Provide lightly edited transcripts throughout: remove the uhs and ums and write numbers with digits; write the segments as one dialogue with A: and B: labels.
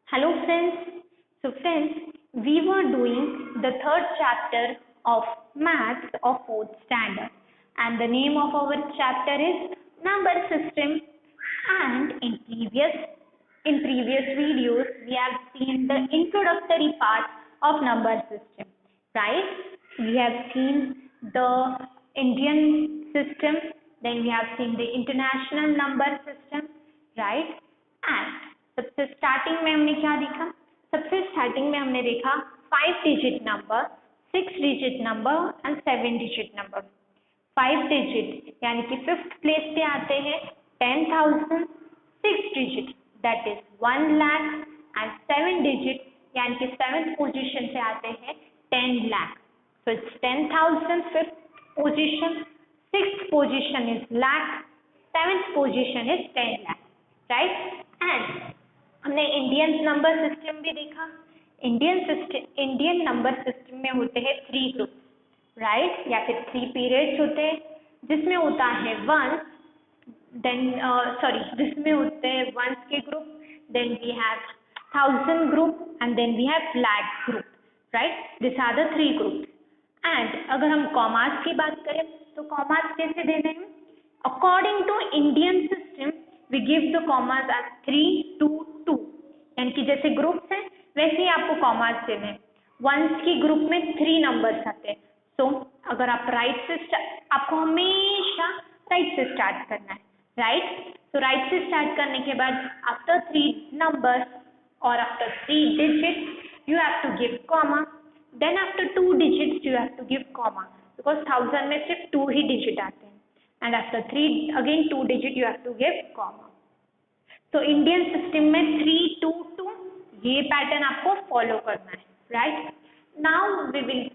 A: Hello friends. So friends, we were doing the third chapter of maths of fourth standard, and the name of our chapter is number system. And in previous videos we have seen the introductory part of number system, right? We have seen the Indian system, then we have seen the international number system, right? And सबसे starting में हमने क्या देखा? सबसे starting में हमने देखा 5 digit number, 6 digit number and 7 digit number. 5 digit यानी कि फिफ्थ प्लेस पे आते हैं 10,000, 6 digit that is 1 lakh and 7 digit यानी कि सेवेंथ पोजीशन पे आते हैं 10 lakh. So it's 10,000 fifth position, sixth position is lakh, seventh position is 10 lakh, right? And हमने इंडियन नंबर सिस्टम भी देखा। इंडियन नंबर सिस्टम में होते हैं 3 ग्रुप, राइट? या फिर 3 पीरियड्स होते हैं, जिसमें होता है वंस, देन जिसमें होते हैं वंस के group, then we have 1000 group and then we have lakh group, right? This are the 3 group. And अगर हम कॉमास की बात करें तो कॉमास कैसे देने हैं? According to Indian system we give the commas as 3, 2, 2, यानी कि जैसे ग्रुप्स हैं वैसे ही आपको कॉमास देने हैं। वंस की ग्रुप में 3 नंबर्स आते हैं। सो अगर आप आपको हमेशा राइट से स्टार्ट करना है, राइट? तो राइट से स्टार्ट करने के बाद आफ्टर 3 नंबर्स और after 3 digit you have to give comma, then after 2 digits you have to give comma, because 1000 में सिर्फ 2 ही डिजिट आते हैं, and after 3 again 2 digit you have to give comma. तो इंडियन सिस्टम में 3, 2, 2 ये पैटर्न आपको फॉलो करना है, right? Now we will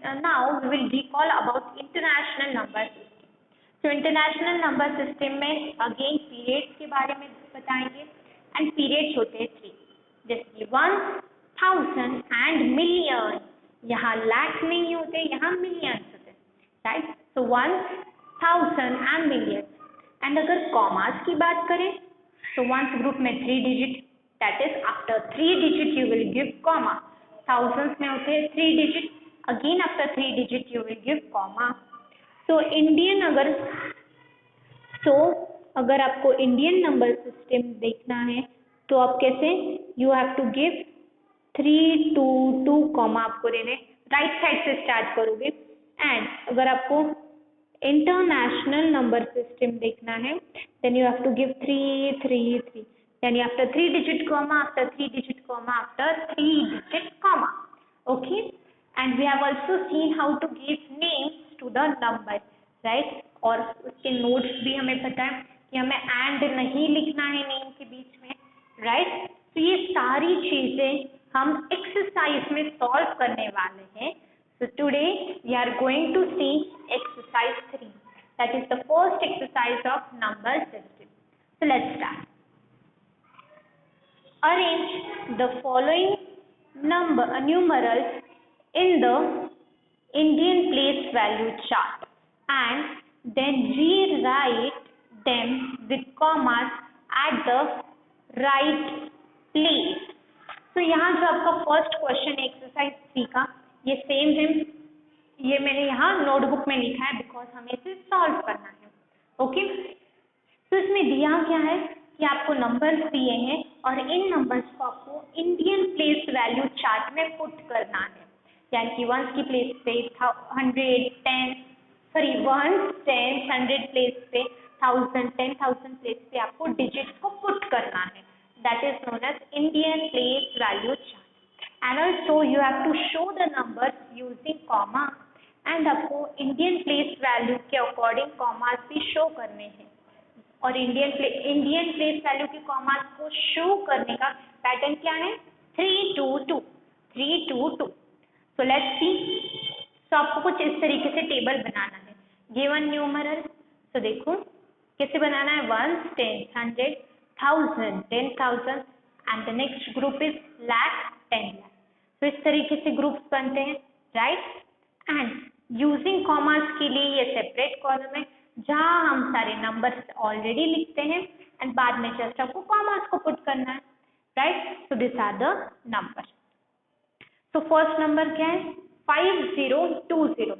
A: recall about international number system. तो इंटरनेशनल नंबर सिस्टम में अगेन पीरियड्स के बारे में बताएंगे, एंड पीरियड्स होते हैं 3, जैसे कि 1000 एंड मिलियन। यहाँ लाख नहीं होते, यहाँ मिलियंस होते हैं, right? So 1000 and million. And अगर कॉमास की बात करें तो वंस ग्रुप में 3 digit, that is after 3 digit you will give comma. Thousands में होते हैं 3 digit, again after 3 digit you will give comma. So अगर आपको इंडियन नंबर सिस्टम देखना है तो आप कैसे, you have to give 3, 2, 2 comma आपको देने, राइट साइड से स्टार्ट करोगे। एंड अगर आपको इंटरनेशनल नंबर सिस्टम देखना है then you have to give 3, 3, 3, यानी after 3 digit comma, after 3 digit comma, after 3 digit comma, okay? And we have also seen how to give names to the number, right? और उसके notes भी हमें पता है कि हमें एंड नहीं लिखना है नेम के बीच में, राइट? तो ये सारी चीजें हम एक्सरसाइज में सॉल्व करने वाले हैं। So today we are going to see exercise 3, that is the first exercise of number system. So let's start. Arrange the following numerals in the Indian place value chart and then rewrite them with commas at the right place. So यहाँ जो आपका first question है exercise 3 का, ये same है, ये मैंने यहाँ नोटबुक में लिखा है बिकॉज हमें इसे सॉल्व करना है, ओके? तो इसमें दिया क्या है कि आपको नंबर्स दिए हैं और इन नंबर्स को आपको इंडियन प्लेस वैल्यू चार्ट में पुट करना है, यानी कि वंस की प्लेस पे 100, 100 प्लेस पे 1000, 10,000 प्लेस पे आपको डिजिट्स को पुट करना है, that is known as Indian place value chart. And also you have to show the numbers using comma, and आपको इंडियन प्लेस वैल्यू के अकॉर्डिंग कॉमास भी शो करने हैं, और इंडियन प्लेस वैल्यू के कॉमास को शो करने का पैटर्न क्या है? 3, 2, 2, 3, 2, 2। सो लेट्स सी। सो आपको कुछ इस तरीके से टेबल बनाना है, गिवन न्यूमरल। सो देखो कैसे बनाना है, 1, 10, 100, 1000, 10,000 and the next group is lakh, 10 lakh. तो इस तरीके से ग्रुप्स बनते हैं, राइट? एंड यूजिंग कॉमास के लिए ये सेपरेट कॉलम है जहां हम सारे नंबर्स ऑलरेडी लिखते हैं, एंड बाद में जस्ट आपको कॉमास को पुट करना है। right? So these are the numbers. So first number क्या है 5020.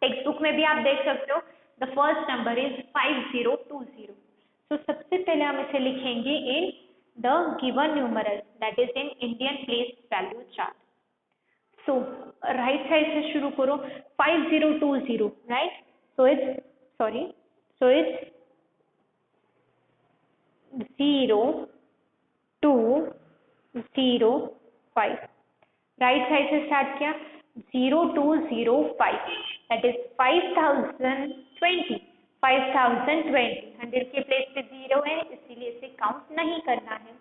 A: टेक्स्ट बुक में भी आप देख सकते हो द फर्स्ट नंबर इज 5020. सो सबसे पहले हम इसे लिखेंगे in the given numeral that is in Indian place value chart. So right side से शुरू करो 5020, right? So it's 0205. Right side से स्टार्ट किया 0205, दैट इज 5020. 100 के प्लेस पे 0 है इसीलिए इसे काउंट नहीं करना है.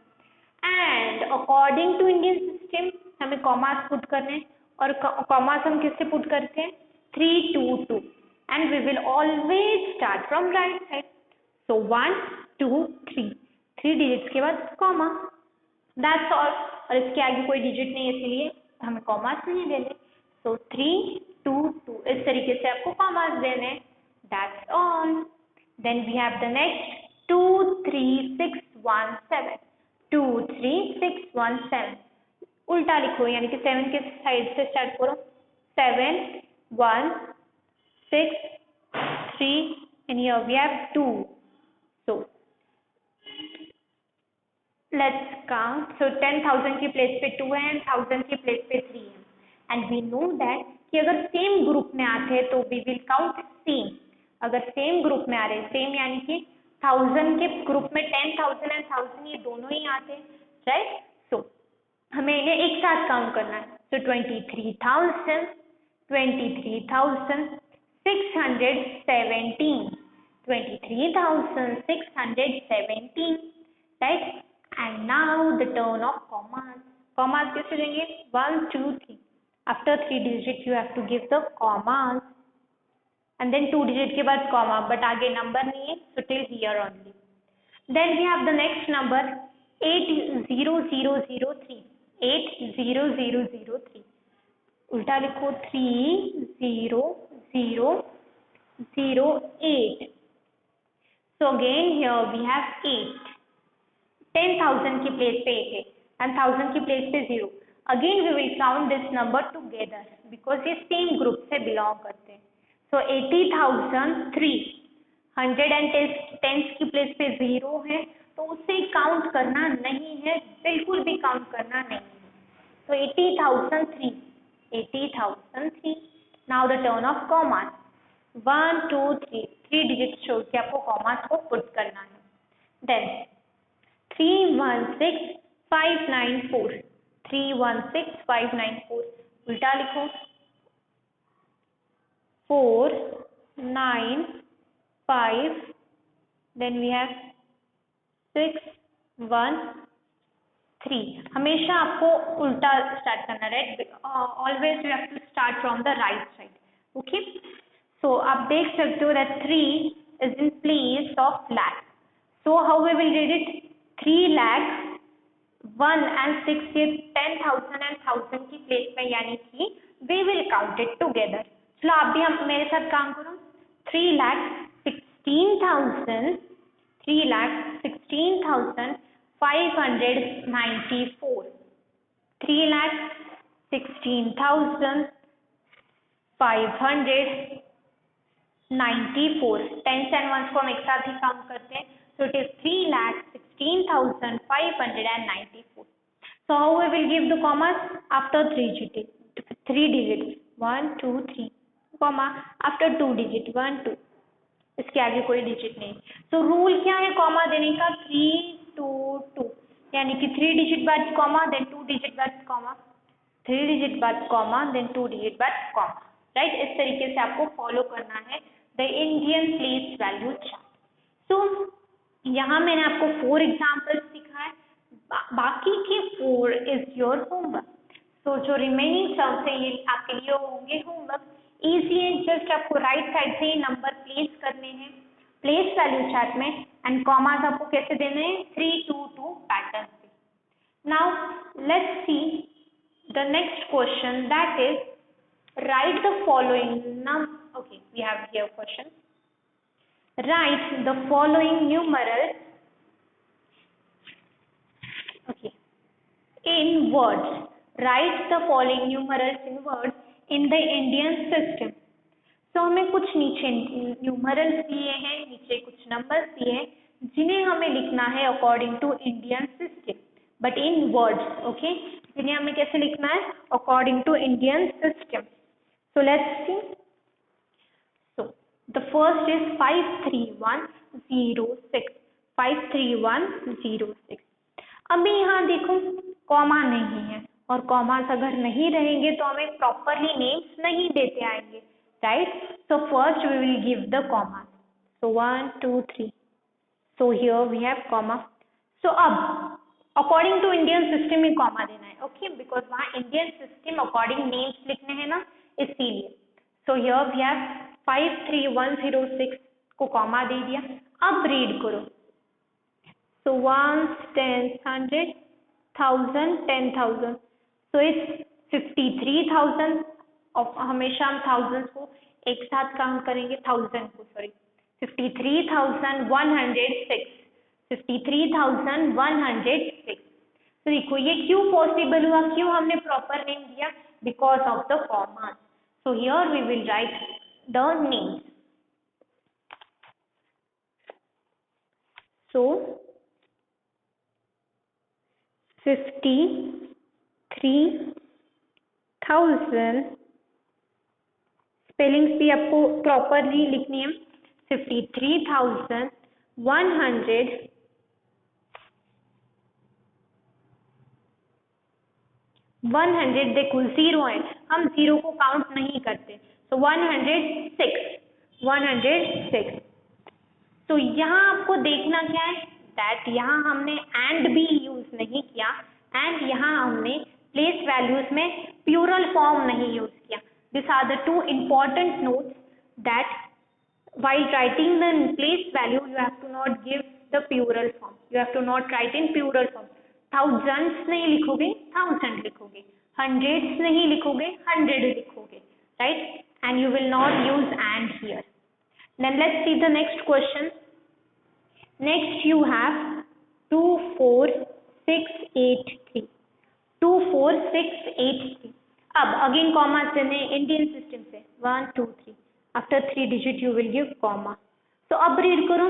A: And according to Indian system हमें कॉमास पुट करने हैं और कॉमास हम किससे पुट करते हैं 322 and we will always start from right side. So 1 2 3 digits के बाद कॉमा, दैट्स ऑल. और इसके आगे कोई डिजिट नहीं है इसलिए हमें कॉमास नहीं देने. सो 3 2 2 इस तरीके से आपको कॉमास देने. That's all. Then we have the next 23617. 23617 उल्टा लिखो यानी कि 7 के साइड से स्टार्ट करो. 7 1 6 3 and here we have 2. So let's count. So 10,000 की प्लेस पे 2 है and 1000 की प्लेस पे 3 है. And we know that कि अगर सेम ग्रुप में आते हैं तो we will count सेम. अगर सेम ग्रुप में आ रहे हैं सेम यानी कि 1000 के ग्रुप में 10,000 एंड 1000 ये दोनों ही आते हैं, राइट? सो हमें इन्हें एक साथ काउंट करना है. So 23,617, 23,617, right? And now the turn of commas. Commas कैसे देंगे 1 2 3. After 3 digit you have to give the commas and then 2 digit के बाद comma, but आगे number नहीं है so till here only. Then we have the next number 80003. 80003 उल्टा लिखो 30008. So again here we have 8. 10,000 की प्लेस पे 8 है and 1000 की प्लेस पे 0. Again we will count this number together because ये same group से belong करते हैं. So 80,003. 110 की प्लेस पे 0 है तो उसे काउंट करना नहीं है, बिल्कुल भी काउंट करना नहीं है. तो 80,003. Now the turn of commas 1 2 3 digit छोड़ के आपको कॉमास को पुट करना है. देन 316594. 316594 उल्टा लिखो 4 9 5. then we have 6 1 3. हमेशा आपको उल्टा स्टार्ट करना, right? Always you have to start from the right side. Okay. So आप देख सकते हो that 3 is in place of lakh. So how we will read it 3 lakh 1 and 6 ये 10,000 and 1000 की प्लेस में यानी कि we will count it together. चलो आप भी हम मेरे साथ काम करो. 3,16,594. 3,16,594. टेंस एंड वंस को हम एक साथ ही काउंट करते हैं. So it is 3,16,594. So how we will give the commas after 3 digits 1 2 3 comma after 2 digit 1 2. इसके आगे कोई डिजिट नहीं. सो रूल क्या है कॉमा देने का 3 2 2 यानी कि 3 digit बाद कॉमा देन 2 digit बाद कॉमा, 3 digit बाद कॉमा देन 2 digit बाद कॉमा, राइट? इस तरीके से आपको फॉलो करना है the Indian place value chart. So यहाँ मैंने आपको 4 एग्जाम्पल्स दिखाए, बाकी के 4 इज योर होमवर्क. सो जो रिमेनिंग टर्म्स है ये आपके लिए होंगे होमवर्क. इजी है, जस्ट आपको राइट साइड से ही नंबर प्लेस करने हैं प्लेस वैल्यू चार्ट में एंड कॉमास आपको कैसे देने हैं 3 2 2 पैटर्न से. Now let's see the next question that is right the following okay, we have here question. Write the following numerals. Okay, words. Write the following numerals in words in the Indian system. तो हमें कुछ नीचे numerals दिए हैं, नीचे कुछ numbers दिए हैं जिन्हें हमें लिखना है according to Indian system, but in words. Okay, जिन्हें हमें कैसे लिखना है according to Indian system. So let's see. So the first is 53106. 53106. अभी यहाँ देखो कॉमा नहीं है, और कॉमास अगर नहीं रहेंगे तो हमें प्रॉपरली नेम्स नहीं देते आएंगे, right? So first we will give the comma. So 1 2 3. So here we have comma. So अब according to Indian system में comma देना है, okay? Because वहाँ Indian system according names लिखने हैं ना, इसीलिए. So here we have 53106 को comma दे दिया. अब read करो. So 1s 10s 100 1000 10,000. So it's 53,000. और हमेशा हम थाउजेंड्स को एक साथ काउंट करेंगे, 1000 को, सॉरी, 53,106. 53,106. तो देखो ये क्यों पॉसिबल हुआ, क्यों हमने प्रॉपर नेम दिया, because of the comma. So here we will write the names. So 53,000 spellings भी आपको प्रॉपरली लिखनी है. 53,100 देखो जीरो है, हम जीरो को काउंट नहीं करते. सो 106. तो यहाँ आपको देखना क्या है, दैट यहाँ हमने एंड भी यूज नहीं किया, एंड यहाँ हमने प्लेस वैल्यूज में प्लूरल फॉर्म नहीं यूज किया. These are the two important notes that while writing the place value you have to not give the plural form. You have to not write in plural form. Thousands नहीं लिखोगे, 1000 लिखोगे. Hundreds नहीं लिखोगे, 100 लिखोगे, right? And you will not use and here. Then let's see the next question. Next you have 24683. 24683. अब again comma देने Indian system से 1 2 3. After 3 digit you will give comma. तो अब रीड करो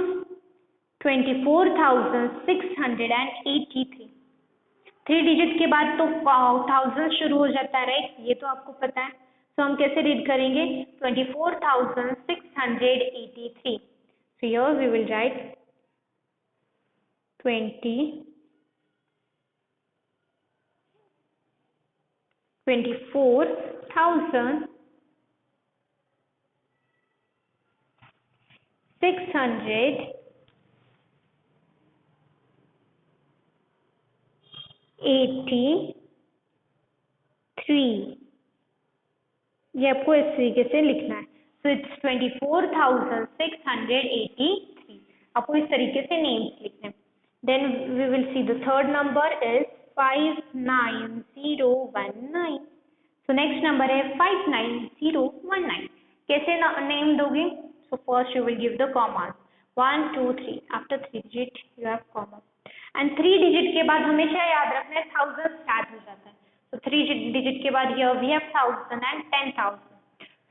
A: 24,683. 3 डिजिट के बाद तो 1000 शुरू हो जाता है, राइट? ये तो आपको पता है. तो हम कैसे रीड करेंगे 24,683. So here we will write 24,683. ये आपको इस तरीके से लिखना है. So it's 24,683. आपको इस तरीके से नेम्स लिखने हैं. Then we will see the third number is 59019. So next number है 59019. कैसे नेम दोगे? So first you will give the commas 1 2 3. After 3 digit you have comma, and 3 digit के बाद हमेशा याद रखना है 1000 स्टार्ट हो जाता है. So 3 digit के बाद here we have 1000 and 10,000.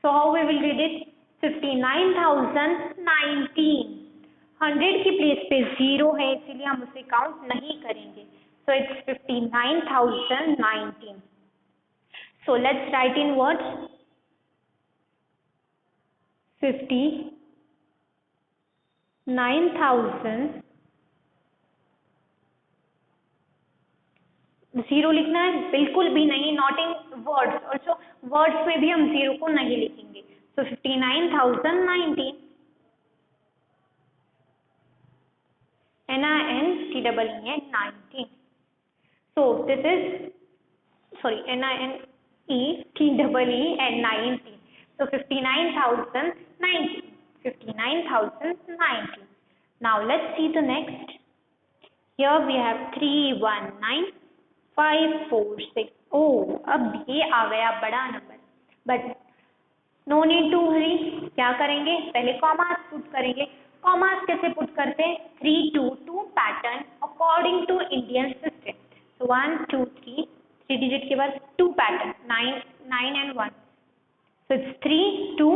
A: So how we will read it? 59,019. 100 की प्लेस पे 0 है, इसीलिए हम उसे काउंट नहीं करेंगे. So it's 59,019. So let's write in words. 59,000. 0 लिखना है? बिल्कुल भी नहीं, not in words. Also words में भी हम 0 को नहीं लिखेंगे. सो 59,019. NINTEE है 19. सो this is sorry NINETEE and 19. So 59,019. 59,019. Now let's see the next. Here we have 319,546. Oh, अब ये आ गया बड़ा number, but no need to hurry. क्या करेंगे? पहले कॉमास पुट करेंगे. कॉमास कैसे पुट करते हैं? 3 2 2 pattern according to Indian system. So 1 2 3 3 digit के बाद 2 pattern 9 and 1, so it's 3 2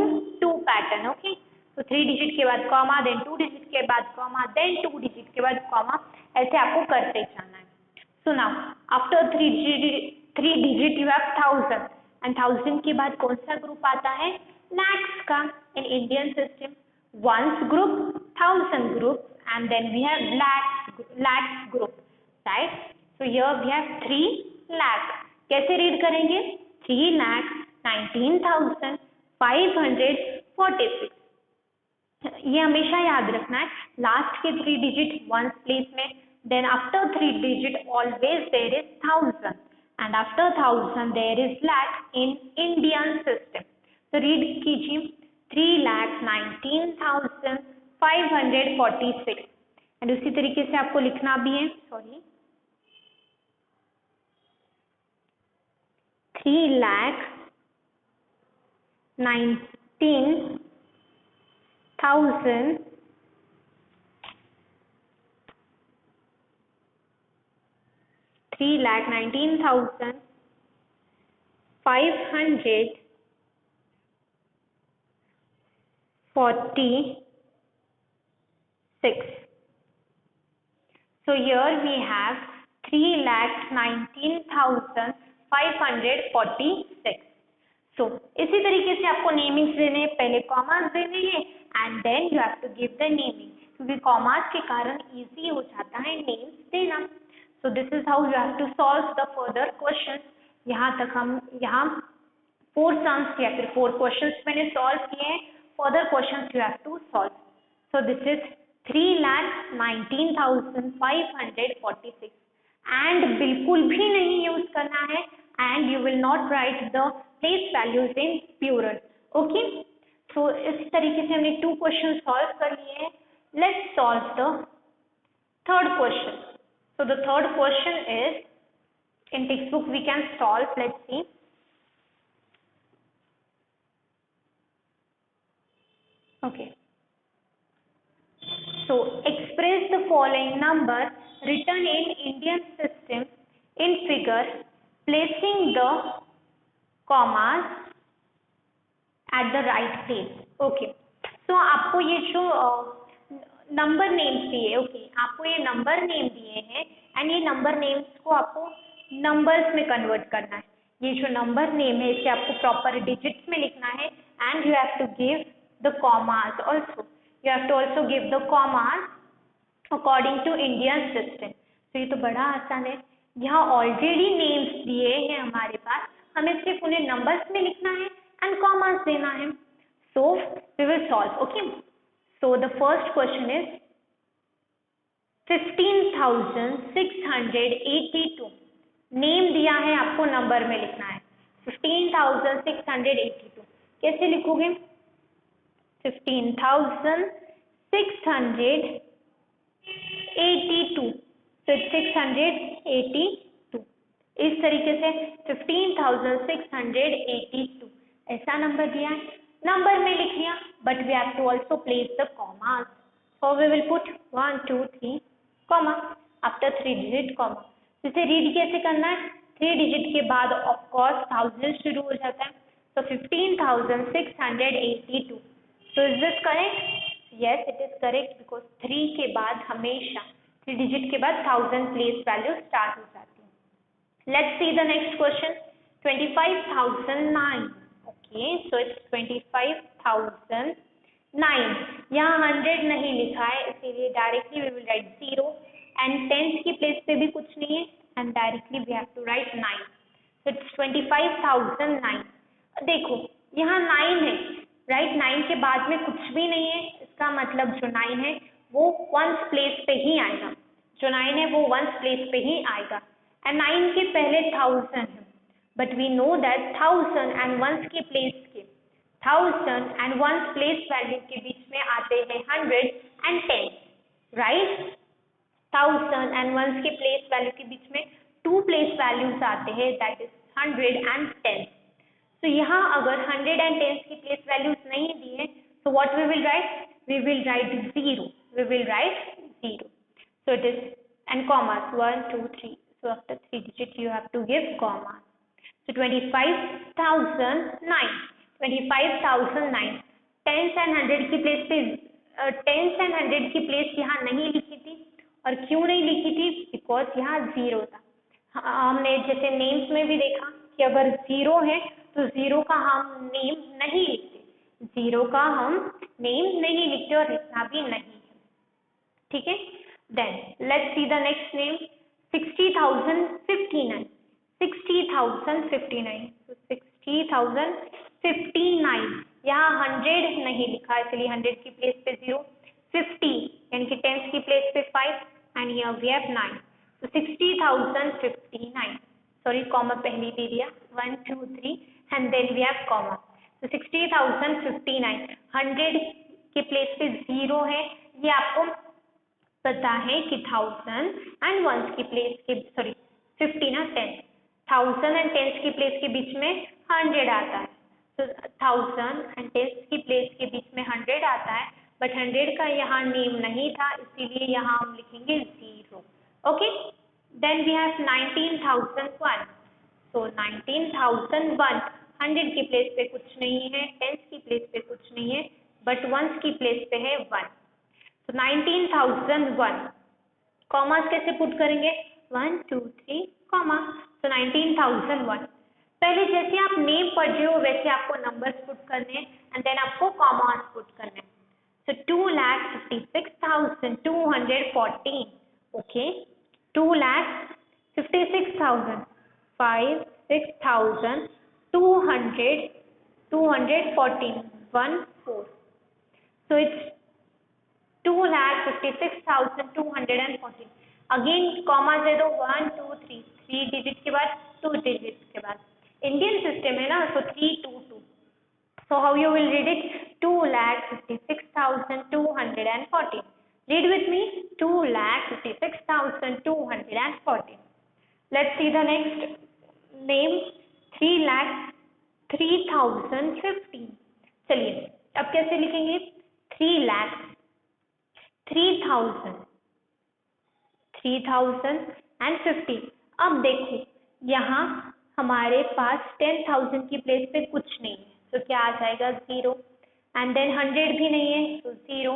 A: 2 pattern. Okay, तो 3 डिजिट के बाद कॉमा, देन 2 डिजिट के बाद कॉमा, देन 2 डिजिट के बाद कॉमा, ऐसे आपको करते जाना है. So now after 3 digit you have 1000 and 1000 के बाद कौन सा ग्रुप आता है? लैक्स का. इन Indian system ones group, 1000 group, and then we have lakhs group, right? So here we have 3 lakh. कैसे रीड करेंगे? 3,19,546. ये हमेशा याद रखना है. लास्ट के 3 डिजिट वंस प्लेस में, then after 3 digit always there is 1000 and after 1000 there is lakh in Indian system. तो रीड कीजिए 3,19,546 एंड उसी तरीके से आपको लिखना भी है. Sorry, 3,19,546 So here we have 3,19,546. So इसी तरीके से आपको नेमिंग्स देने हैं. पहले कॉमास देने हैं and then you have to give the naming, क्योंकि कॉमास के कारण इजी हो जाता है नेम्स देना. So this is how you have to solve the further questions. यहाँ तक हम 4 सम्स या फिर 4 क्वेश्चंस मैंने सॉल्व किए हैं. Further questions you have to solve. So this is 3,19,546 and बिल्कुल भी नहीं यूज करना है and you will not write the place values in plural. Okay? So इस तरीके से हमने 2 questions solve कर लिए हैं. Let's solve the third question. So the third question is in textbook we can solve. Let's see. Okay. So express the following number written in Indian system in figure, placing the commas at the right place. Okay. So आपको ये जो number names दिए, okay, आपको ये number name दिए हैं and ये number names को आपको नंबर्स में कन्वर्ट करना है. ये जो नंबर नेम है इसे आपको प्रॉपर डिजिट्स में लिखना है and you have to give the commas also. You have to also give the commas according to Indian system. तो ये तो बड़ा आसान है. यहाँ ऑलरेडी नेम्स दिए हैं हमारे पास, हमें सिर्फ उन्हें नंबर्स में लिखना है एंड कॉमास देना है. So we will solve. Okay. So the first question is 15,682. Name दिया है, आपको नंबर में लिखना है. 15,682 कैसे लिखोगे? 15,682. So it's 682. इस तरीके से 15,682 ऐसा नंबर दिया है, नंबर में लिख लिया, but we have to also place the commas. So we will put 1 2 3 comma after 3 digit comma. इसे रीड कैसे करना है? 3 डिजिट के बाद ऑफ कोर्स 1000 शुरू हो जाता है. So 15,682. So is this correct? Yes, it is correct because 3 के बाद हमेशा 3 डिजिट के बाद 1000 प्लेस वैल्यू स्टार्ट हो जाती है. Let's see the next question. 25,009. Okay, so it's 25,009. यहाँ 100 नहीं लिखा है, इसीलिए directly we will write 0 and 10th की प्लेस पे भी कुछ नहीं है and directly we have to write 9. So it's 25,009. देखो यहाँ 9 है, राइट. 9 के बाद में कुछ भी नहीं है, इसका मतलब जो 9 है वो वंस प्लेस पे ही आएगा. जो 9 है वो वंस प्लेस पे ही आएगा एंड 9 के पहले 1000 है, but we know that 1000 and ones के प्लेस के 1000 एंड वंस प्लेस वैल्यू के बीच में आते हैं 100 एंड 10, राइट. 1000 एंड वंस के प्लेस वैल्यू के बीच में 2 प्लेस वैल्यूज आते हैं, दैट इज 100 एंड 10. तो यहाँ अगर 100 and 10 की प्लेस वैल्यूज नहीं दी है, so what we will write? We will write 0. We will write 0. So it is and commas 1 2 3. So So after 3 digit you have to give comma. So 25,009. 25,009 tense and 100 की place पे tense and 100 की place यहाँ नहीं लिखी थी. और क्यों नहीं लिखी थी? बिकॉज यहाँ जीरो था. हमने जैसे नेम्स में भी देखा कि अगर जीरो है तो जीरो का हम नेम नहीं लिखते. जीरो का हम नेम नहीं लिखते और लिखना भी नहीं है. ठीक है. Then let's see the next name 60,059. 60,059. तो 60,059 यहाँ 100 नहीं लिखा इसलिए 100 की प्लेस पे 0. 50 यानी कि टेंस की प्लेस पे 5 एंड हियर वी हैव 9. तो 60,059. सॉरी कॉमा पहले दे दिया. 1 2 3 and then we have comma. तो 60,059 100 के प्लेस पे 0 है. ये आपको पता है कि 1000 एंड वंस की प्लेस के 50 ना 10 1000 एंड टेंस की प्लेस के बीच में 100 आता है. तो 1000 एंड टेंस की प्लेस के बीच में 100 आता है. बट 100 का यहाँ नेम नहीं था इसीलिए यहाँ हम लिखेंगे 0. Okay. Then we have 19,001. So 19,001 100 की प्लेस पे कुछ नहीं है. टेंस की प्लेस पे कुछ नहीं है. बट वंस की प्लेस पे है 1. तो 19,001 कॉमास कैसे पुट करेंगे? 1 2 3 कॉमा. तो 19,001 पहले जैसे आप नेम पढ़ रहे हो वैसे आपको नंबर्स पुट करने हैं एंड देन आपको कॉमास पुट करने हैं. So 2,56,214. Okay. 2,56,000 214 1 4. So it's 2,56,214. Again comma दे दो. 1 2 3 3 डिजिट के बाद 2 डिजिट के बाद. इंडियन सिस्टम है ना. सो 3 2 2. So how you will read it? 2,56,214. Read with me. 2,56,214. Let's see the next name 3,03,015. चलिए अब कैसे लिखेंगे? 3,03,015. अब देखो यहाँ हमारे पास 10,000 की प्लेस पे कुछ नहीं है तो क्या आ जाएगा? 0. एंड देन 100 भी नहीं है तो 0.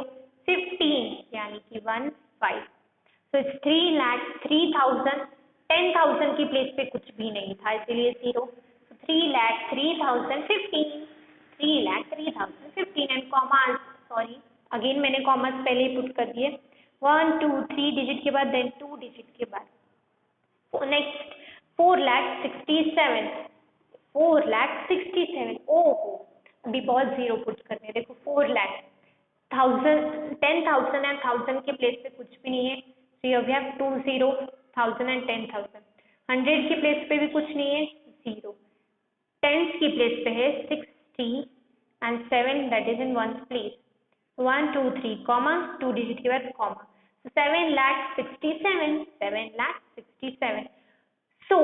A: 15 यानी कि 1 5. So it's 3,03,000. 10,000 की प्लेस पे कुछ भी नहीं था इसीलिए 0. 3,03,015. 3,03,015 एंड कॉमा. सॉरी अगेन मैंने कॉमर्स पहले ही पुट कर दिए. 1 2 3 डिजिट के बाद देन 2 डिजिट के बाद. नेक्स्ट 4,67,000. 4,67,000. ओहो अभी बहुत जीरो पुट करने हैं. देखो 4,00,000 10,000 एंड 1000 के प्लेस पे कुछ भी नहीं है. So here we have 20 1000 and 10,000. 100 की प्लेस पे भी कुछ नहीं है. 0. टेंस की प्लेस पे है 60 and 7 that is in one place. 1 2 3 comma 2 digit के बाद कॉमा. 7,67,000. सो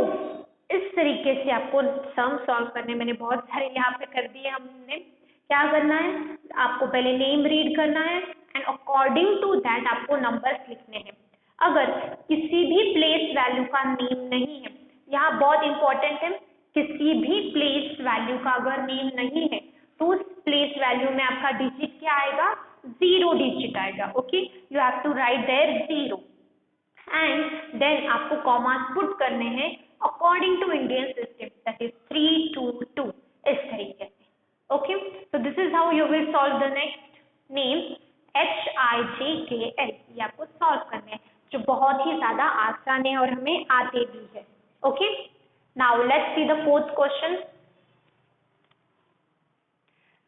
A: इस तरीके से आपको सम सॉल्व करने. मैंने बहुत सारे यहाँ पे कर दिए. हमने क्या करना है? आपको पहले नेम रीड करना है एंड अकॉर्डिंग टू दैट आपको नंबर्स लिखने हैं. अगर किसी भी प्लेस वैल्यू का नेम नहीं है, यहाँ बहुत इंपॉर्टेंट है, किसी भी प्लेस वैल्यू का अगर नेम नहीं है तो उस प्लेस वैल्यू में आपका डिजिट क्या आएगा? 0 डिजिट आएगा. Okay. You have to write there 0 and then आपको कॉमास पुट करने हैं according to Indian system that is 3 2 2 इस तरीके से. Okay. So this is how you will solve the next name HIJKL. ये आपको सॉल्व करने हैं जो बहुत ही ज्यादा आसान है और हमें आते भी है. Okay. Now let's see the fourth question.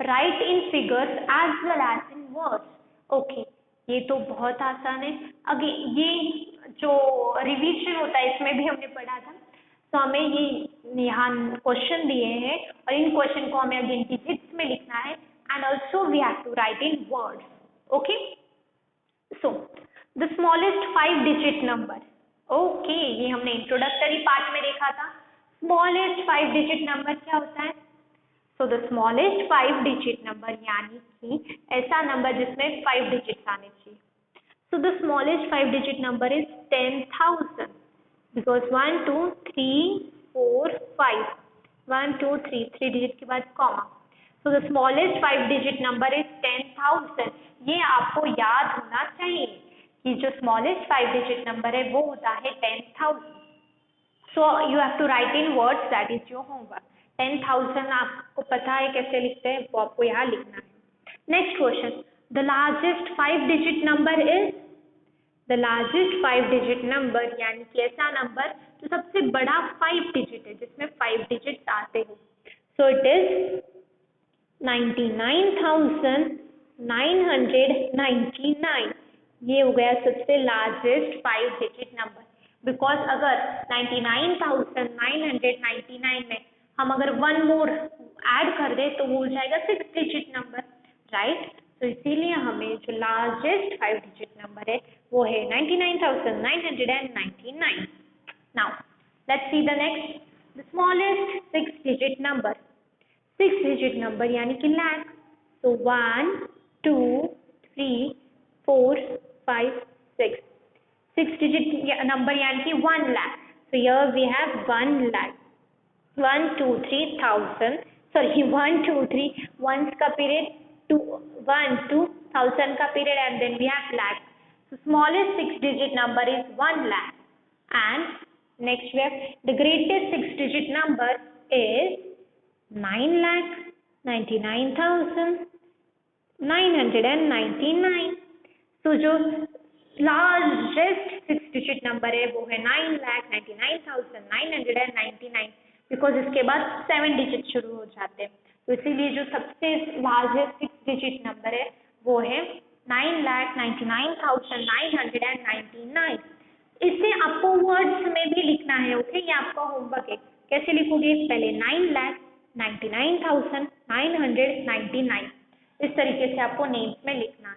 A: Write in figures as well as in words. Okay ये तो बहुत आसान है. अगे ये जो रिवीजन होता है इसमें भी हमने पढ़ा था. तो हमें ये यहाँ क्वेश्चन दिए हैं और इन क्वेश्चन को हमें अगेन डिजिट्स में लिखना है and also we have to write in words. Okay. So the smallest 5 digit number. Okay ये हमने इंट्रोडक्टरी पार्ट में देखा था. स्मॉलेस्ट 5 डिजिट नंबर क्या होता है? सो द स्मॉलेस्ट 5 डिजिट नंबर यानी कि ऐसा नंबर जिसमें 5 डिजिट्स आने चाहिए. सो the smallest 5 digit number is 10,000. Because 1 2 3 4 5 1 2 3 digit के बाद comma. So the smallest 5 digit number is 10,000। ये आपको याद होना चाहिए कि जो स्मॉलेस्ट 5 डिजिट नंबर है वो होता है 10,000। So you have to write in words, that is your homework. 10,000 आपको पता है कैसे लिखते हैं, वो आपको यहाँ लिखना है। Next question, the largest 5 digit number is, the largest 5 digit number यानी कि ऐसा नंबर जो सबसे बड़ा 5 डिजिट है, जिसमें 5 डिजिट्स आते हो। सो इट इज 99,999। ये हो गया सबसे लार्जेस्ट 5 डिजिट नंबर। बिकॉज अगर 99,999 में हम अगर वन मोर ऐड कर दें तो वो हो जाएगा 6 डिजिट नंबर, राइट। तो इसीलिए हमें जो लार्जेस्ट 5 डिजिट नंबर है वो है 99,999। Now let's see the next, the smallest 6 digit number. 6 digit number यानी कि लाख। तो 1 2 3 4 5 6 6 डिजिट नंबर यानी कि 1 lakh. So here we have 1 lakh, 1 2 3,000, sorry 1 2 3 ones का period, 2 1 2,000 का period, and then we have lakh. So smallest 6 digit number is 1 lakh. And next we have the greatest 6 digit number is 9,99,999. तो जो largest 6 digit number है वो है 9,99,999, because इसके बाद 7 digit शुरू हो जाते हैं। तो इसीलिए जो सबसे लार्जेस्ट 6 डिजिट नंबर है वो है 9,99,999। इसे आपको वर्ड्स में भी लिखना है, ओके। ये आपका होमवर्क है। कैसे लिखोगे, पहले 9,99,999 इस तरीके से आपको नेम्स में लिखना है।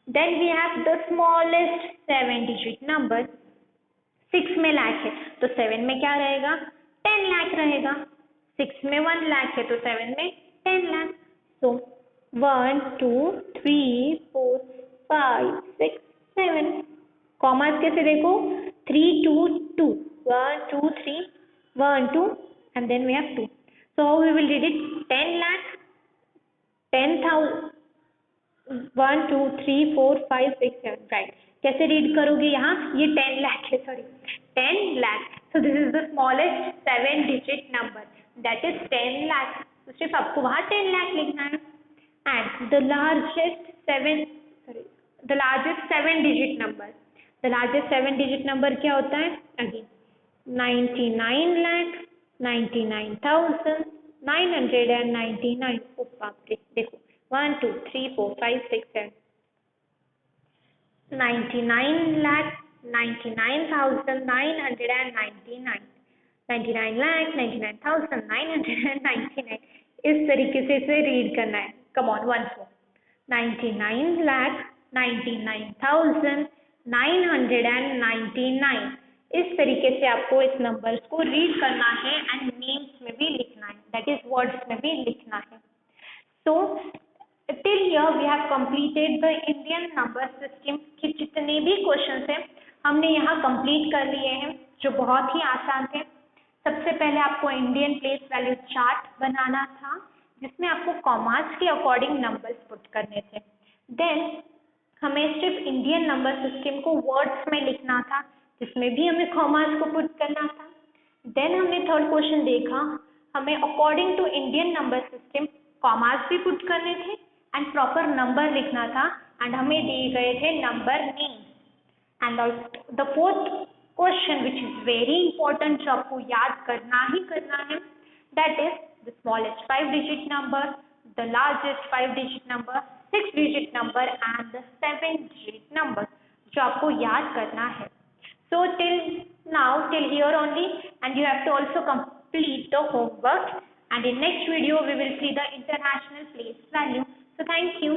A: Then we have the smallest 7 digit number। 6 में लाख है तो 7 में क्या रहेगा, 10 लाख रहेगा। 6 में 1 लाख है तो 7 में 10 लाख। So 1 2 3 4 5 6 7। कॉमर्स कैसे देखो, 3 2 2 1 2 3 1 2 and then we have 2। So we will read it 10 lakh 10,000 1 2 3 4 5 6 7, right. कैसे रीड करोगे यहाँ, ये 10 लाख है, sorry 10 lakh. So this is the smallest 7 digit number, that is 10 lakh. तो सिर्फ आपको वहाँ 10 लाख लिखना है। And the largest 7 digit number, the largest 7 digit number क्या होता है, अगेन 99,99,999। ओ बाप रे, देखो 1 2 3 4 5 6 7 99,99,999 99,99,999 इस तरीके से इसे रीड करना है। कम ऑन वंस मोर, 99,99,999 इस तरीके से आपको इस नंबर्स को रीड करना है एंड नेम्स में भी लिखना है, दैट इज वर्ड्स में भी लिखना है। So till here we have completed the Indian number system के जितने भी क्वेश्चंस हैं हमने यहाँ कंप्लीट कर लिए हैं, जो बहुत ही आसान थे। सबसे पहले आपको इंडियन प्लेस वैल्यू चार्ट बनाना था, जिसमें आपको कॉमास के अकॉर्डिंग नंबर्स पुट करने थे। देन हमें सिर्फ इंडियन नंबर सिस्टम को वर्ड्स में लिखना था, जिसमें भी हमें कॉमास को पुट करना था। देन हमने थर्ड क्वेश्चन देखा, हमें according to Indian number system commas भी पुट करने थे एंड प्रॉपर नंबर लिखना था, एंड हमें दिए गए थे number names. And the fourth question which is very important, जो आपको याद करना ही करना है, that is the smallest 5 digit number, the largest 5 digit number, 6 digit number and the 7 digit number, जो आपको याद करना है। So till here only, and you have to also complete the homework, and in next video we will see the international place value. So thank you.